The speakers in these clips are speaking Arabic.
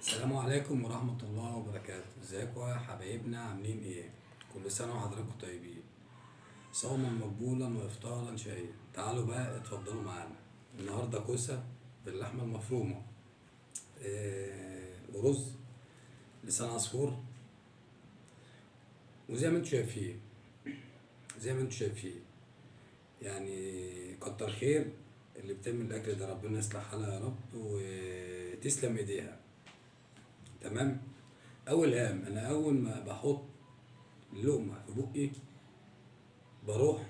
السلام عليكم ورحمة الله وبركاته. ازيكم يا حبايبنا، عاملين ايه؟ كل سنة وحضراتكم طيبين. صوما مقبولا وافطارا شهيا. تعالوا بقى اتفضلوا معانا. النهاردة كوسة باللحمة المفرومة، ورز، لسان عصفور، وزي ما انتم شايفين زي ما انتم شايفين يعني كتر خير اللي بتعمل الاكل ده، ربنا يصلح حالها يا رب وتسلم ايديها. تمام. اول هام، انا اول ما بحط اللقمة في بقي بروح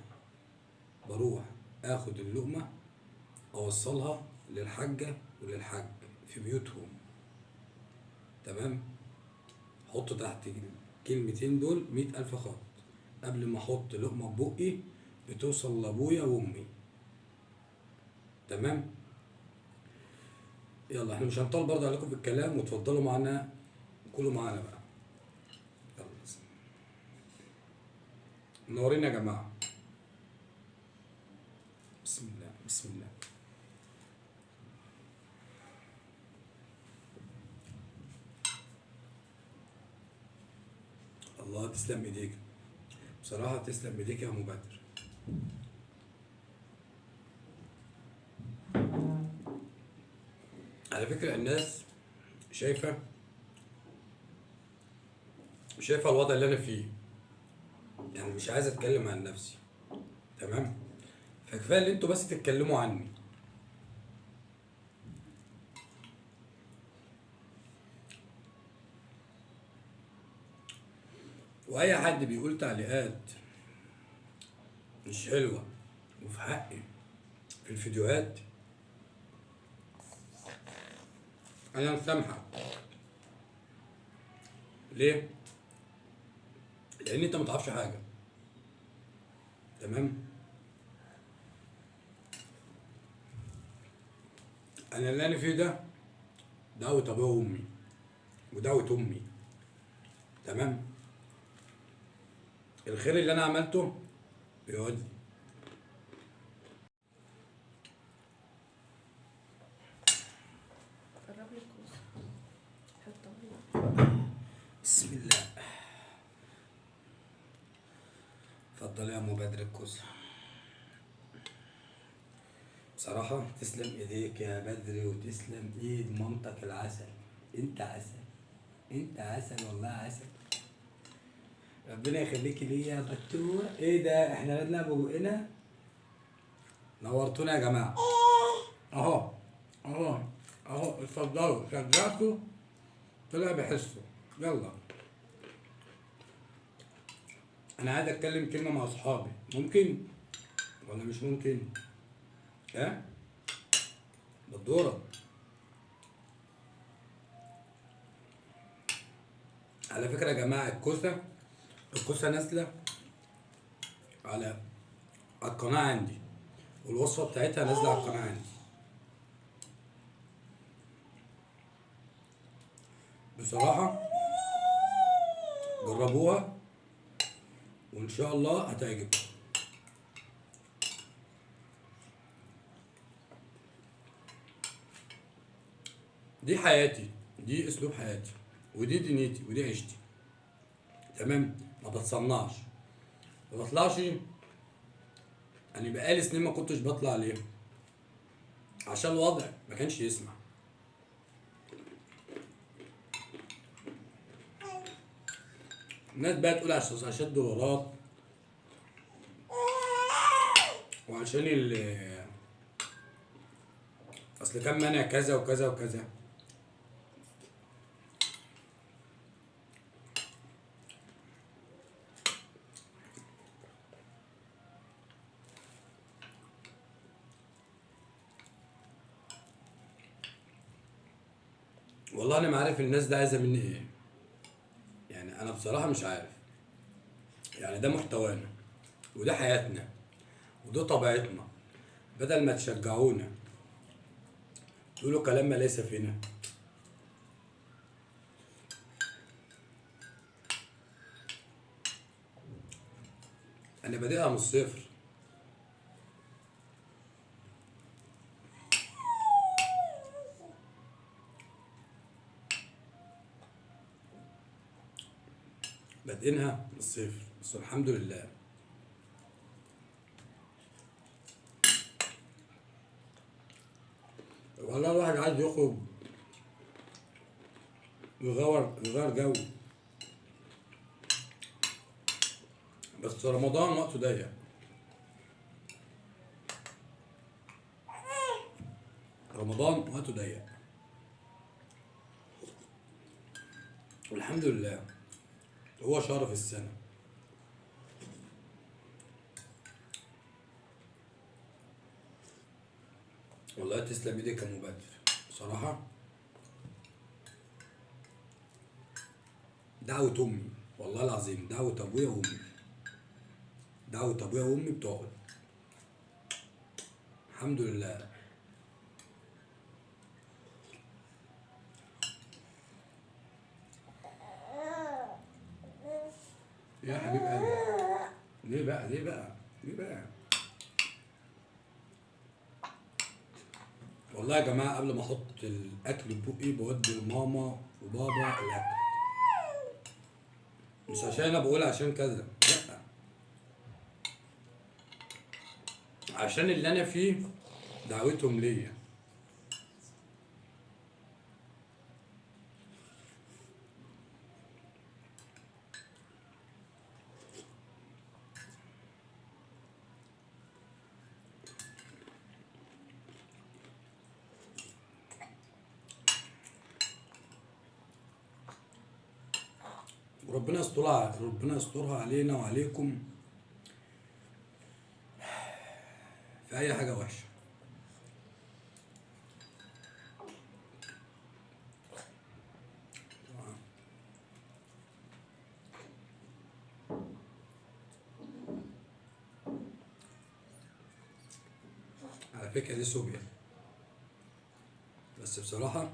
بروح اخد اللقمة اوصلها للحاجة وللحاج في بيوتهم. تمام. حط تحت الكلمتين دول 100,000 خط. قبل ما احط لقمة في بقي بتوصل لابويا وامي. تمام. يلا احنا مش هنطول برضه عليكم في الكلام، وتفضلوا معانا، كلوا معانا بقى. يلا منورين يا جماعة. بسم الله بسم الله. الله، تسلم ايديك. بصراحة تسلم ايديك يا مبادر. على فكرة الناس شايفة شايفة الوضع اللي انا فيه، يعني مش عايز اتكلم عن نفسي. تمام. فكفايه ان انتوا بس تتكلموا عني. واي حد بيقول تعليقات مش حلوه وفي حقي في الفيديوهات، انا مسامحك. ليه؟ لان انت ما تعرفش حاجه. تمام. انا اللي انا فيه ده دعوه ابويا وامي ودعوه امي. تمام. الخير اللي انا عملته بيقعد لي. قرب لي الكوسة، حطها لي. بسم الله. اتفضل يا مبادر الكوسه. بصراحه تسلم ايديك يا بدري، وتسلم ايد مامتك العسل. انت عسل، انت عسل والله عسل. ربنا يخليكي ليا يا بتوه. ايه ده، احنا نلعب بقنا. نورتونا يا جماعه. اهو اهو اهو، اتفضلوا شجعتوا، طلع بحسه. يلا، انا عايز اتكلم كلمه مع اصحابي، ممكن ولا مش ممكن؟ ها، بالدوره. على فكره يا جماعه، الكوسه نازله على القناه عندي، والوصفه بتاعتها نازله على القناه عندي. بصراحه جربوها وان شاء الله هتعجبكم. دي حياتي، دي اسلوب حياتي، ودي دنيتي، ودي عيشتي. تمام. ما بتصنعش، ما بطلعش. انا بقالي سنين ما كنتش بطلع ليه؟ عشان الوضع ما كانش يسمع. الناس بقى تقول عشان دولارات، وعشان اصل كان مانع كذا وكذا وكذا. والله انا ما عارف الناس ده عايزه مني ايه. يعني انا بصراحه مش عارف. يعني ده محتوانا، وده حياتنا، وده طبيعتنا. بدل ما تشجعونا تقولوا كلام ما ليس فينا. انا بادئها من الصفر. بادئينها من الصفر، بس الحمد لله. والله الواحد عايز يخرج يغير جو، بس رمضان وقته ضيق. رمضان وقته ضيق، والحمد لله هو شهر في السنة. والله تسلم ايدك يا مبادر بصراحة. دعوة أمي، والله العظيم دعوة أبويا وأمي، دعوة أبويا وأمي بتقعد. الحمد لله. يا حبيب قلبي، ليه بقى ليه بقى ليه بقى؟ والله يا جماعة قبل ما أحط الأكل في بقي بودي لماما وبابا الأكل، مش عشان أنا بقول عشان كذا، لأ، عشان اللي أنا فيه دعوتهم ليا. وربنا يسترها، ربنا يسترها علينا وعليكم في أي حاجة وحشة. على فكرة دي صوبيا، بس بصراحة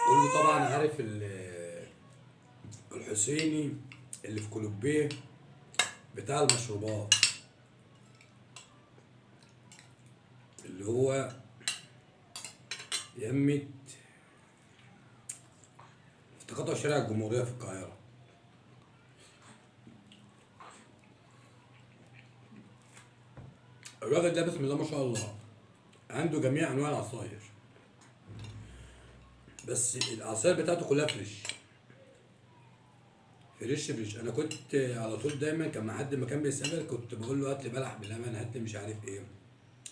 كله طبعا عارف الحسيني اللي في كولوبيه بتاع المشروبات، اللي هو يمة في تقاطع شارع الجمهورية في القاهرة. الراجل ده بسم الله ما شاء الله عنده جميع أنواع العصاير، بس العصاير بتاعته كلها فريش فريش فريش. أنا كنت على طول دايما كان مع حد ما كان بيسافر كنت بقول له هات لي بلح باللبن، هات لي مش عارف إيه،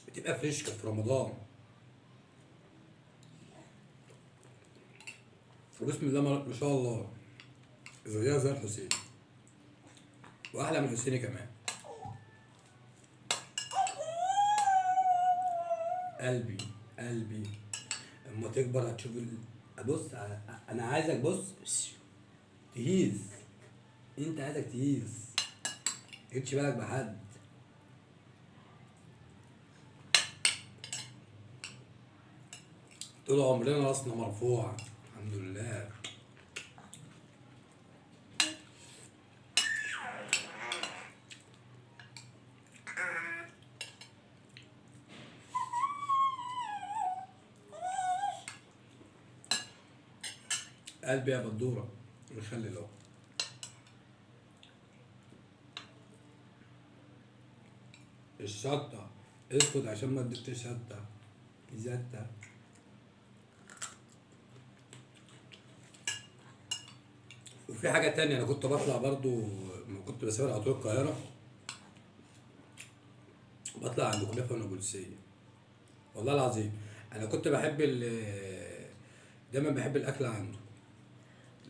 بتبقى فريش. كانت في رمضان، وبسم الله ما شاء الله زيها زي الحسين، واحلى من الحسيني كمان. قلبي قلبي اما تكبر هتشوف بص انا عايزك بص تهيز، انت عايزك تهيز، متجيبش بالك بحد. طول عمرنا راسنا مرفوعة الحمد لله. قلبي يا بدورة نخلي له الشطة، اسكت عشان ما اديتش شطة زيادة. وفي حاجة تانية، أنا كنت بطلع برضو لما كنت بسافر على طول القاهرة، بطلع عند كنافة النابلسية. والله العظيم أنا كنت بحب دايما بحب الأكل عنده.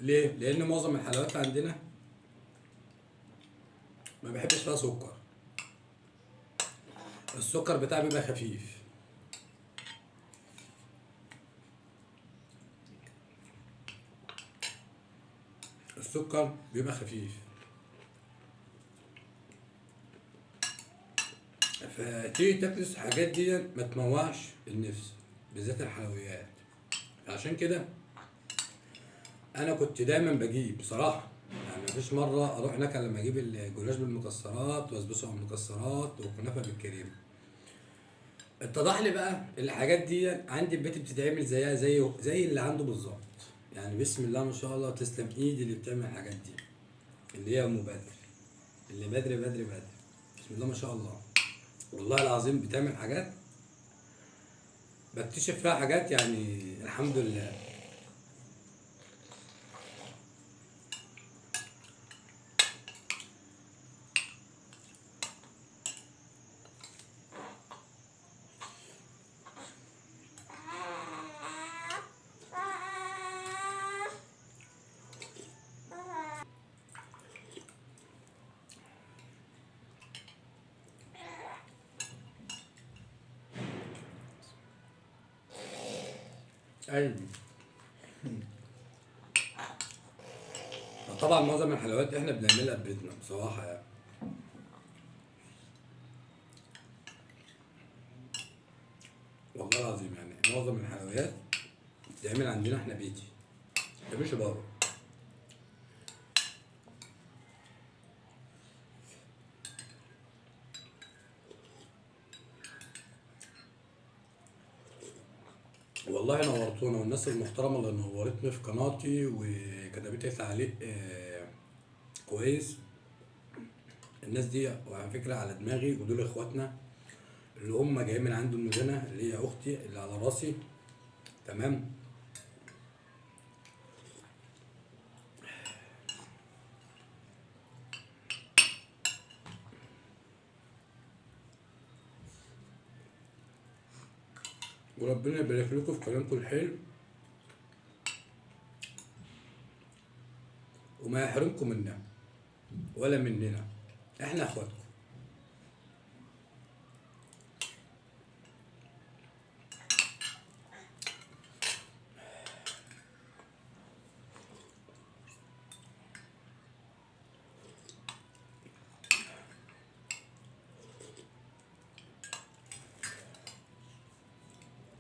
ليه؟ لأن معظم الحلويات عندنا ما بحبش فيها سكر، السكر بتاعي بيبقى خفيف. السكر بيبقى خفيف، فتيجي تاكل الحاجات دي ما تموعش النفس، بالذات الحلويات. عشان كده انا كنت دايما بجيب بصراحه، يعني مفيش مره اروح هناك لما اجيب الجلاش بالمكسرات واسبوسه بالمكسرات وكنافه بالكريمه. اتضح لي بقى الحاجات دي عندي البيت بتتعمل زيها زي اللي عنده بالظبط. يعني بسم الله ما شاء الله، تسلم ايدي اللي بتعمل الحاجات دي، اللي هي ام بدر، اللي بدري بدري بدري، بسم الله ما شاء الله. والله العظيم بتعمل حاجات بكتشف فيها حاجات، يعني الحمد لله. قلبي. طبعا معظم الحلويات احنا بنعملها ببيتنا بصراحة يعني. والله العظيم يعني معظم الحلويات بتتعمل عندنا احنا بيتي، مش بره. والله نورتونا، والناس المحترمة اللي نورتني في قناتي وكتبت لي تعليق كويس. الناس دي وعلى فكرة على دماغي، ودول اخواتنا اللي هم جايين من عند ام زينة اللي هي اختي اللي على راسي. تمام. وربنا يبارك لكم في كلامكم الحلو، وما يحرمكم منا ولا مننا، احنا اخواتكم.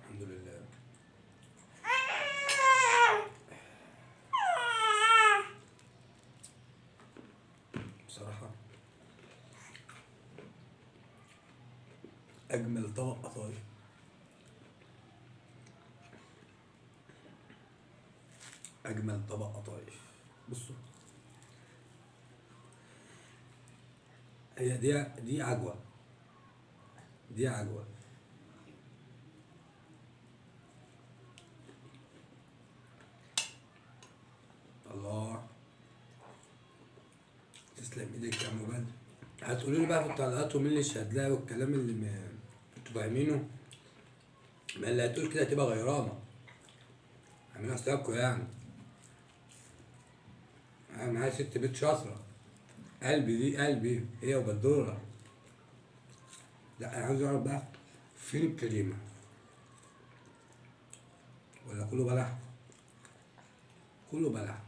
الحمد لله. بصراحة اجمل طبق قطايف، اجمل طبق قطايف. بصوا، هي دي عجوة، دي عجوة. الله، تسلم ايدك يا ام بدر. هتقولوا لي بقى في التعليقات ومين اللي شهد لها والكلام اللي انتوا فاهمينه، ما اللي هتقول كده هتبقى غيرانة، اعملوا حسابكم يعني. انا معايا ست بيت شاطرة، قلبي دي قلبي هي وبدورة. لا انا عاوز اعرف بقى فين الكريمة، ولا كله بلح؟ كله بلح.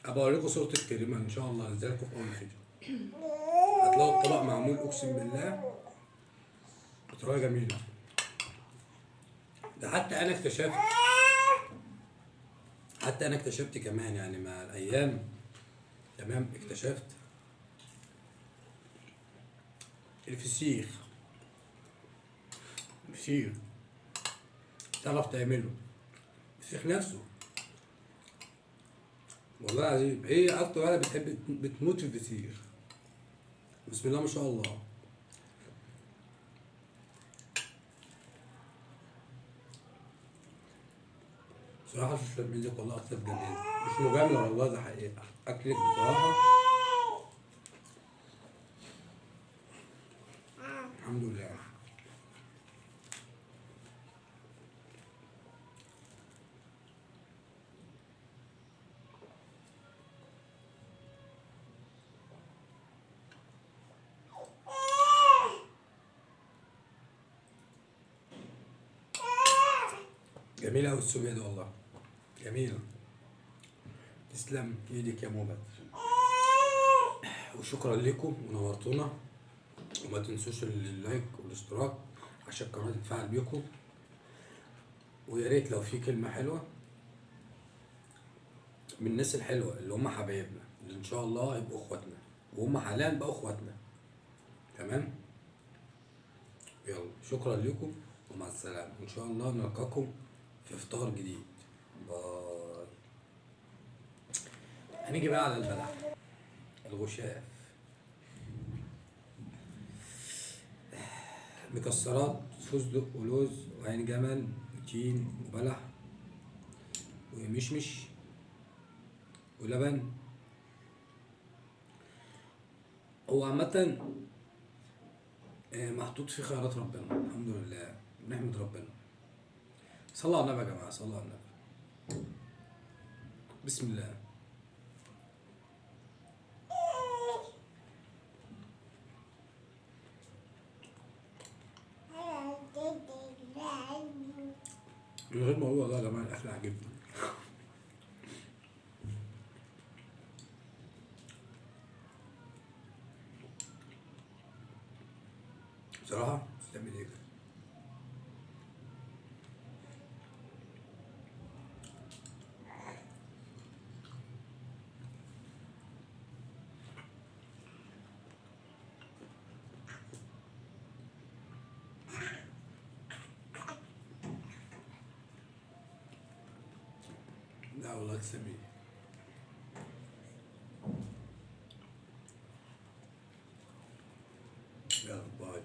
ابقى اوريكم صورة الكريمة ان شاء الله، انزلها لكم في اول فيديو. هتلاقوا الطبق معمول اقسم بالله بطريقة جميلة. ده حتى انا اكتشفت كمان يعني مع الايام. تمام. اكتشفت الفسيخ، فسيخ تعرف تعمله، الفسيخ نفسه. والله العظيم هي اكتر واحدة بتموت في الفسيخ، بسم الله ما شاء الله. بصراحة تسلم ايدك والله، أكتر جميل، مش مجاملة والله، ده حقيقة. أكلك بصراحة الحمد لله. جميلة أوي السوبيا دي والله، جميلة. تسلم ايدك يا موبد، وشكرا لكم ونورتونا. وما تنسوش اللايك والاشتراك عشان القناة تتفاعل بيكم. ويا ريت لو في كلمة حلوة من الناس الحلوة اللي هم حبايبنا، اللي إن شاء الله هيبقوا إخواتنا، وهم حاليا بقوا إخواتنا. تمام. يلا شكرا لكم ومع السلامة، إن شاء الله نلقاكم في إفطار جديد. باي. هنيجي بقى على البلح، الغشاف، مكسرات، فستق ولوز وعين جمل وتين وبلح ومشمش ولبن. هو عامة محطوط فيه خيرات ربنا، الحمد لله، بنحمد ربنا. صلوا على النبي يا جماعة، صلوا على النبي. بسم الله. من غير ما اقول والله يا جماعة الأكل عجبني. بصراحة تسلم ايديك. لا والله تسلم ايديك. يلا باي.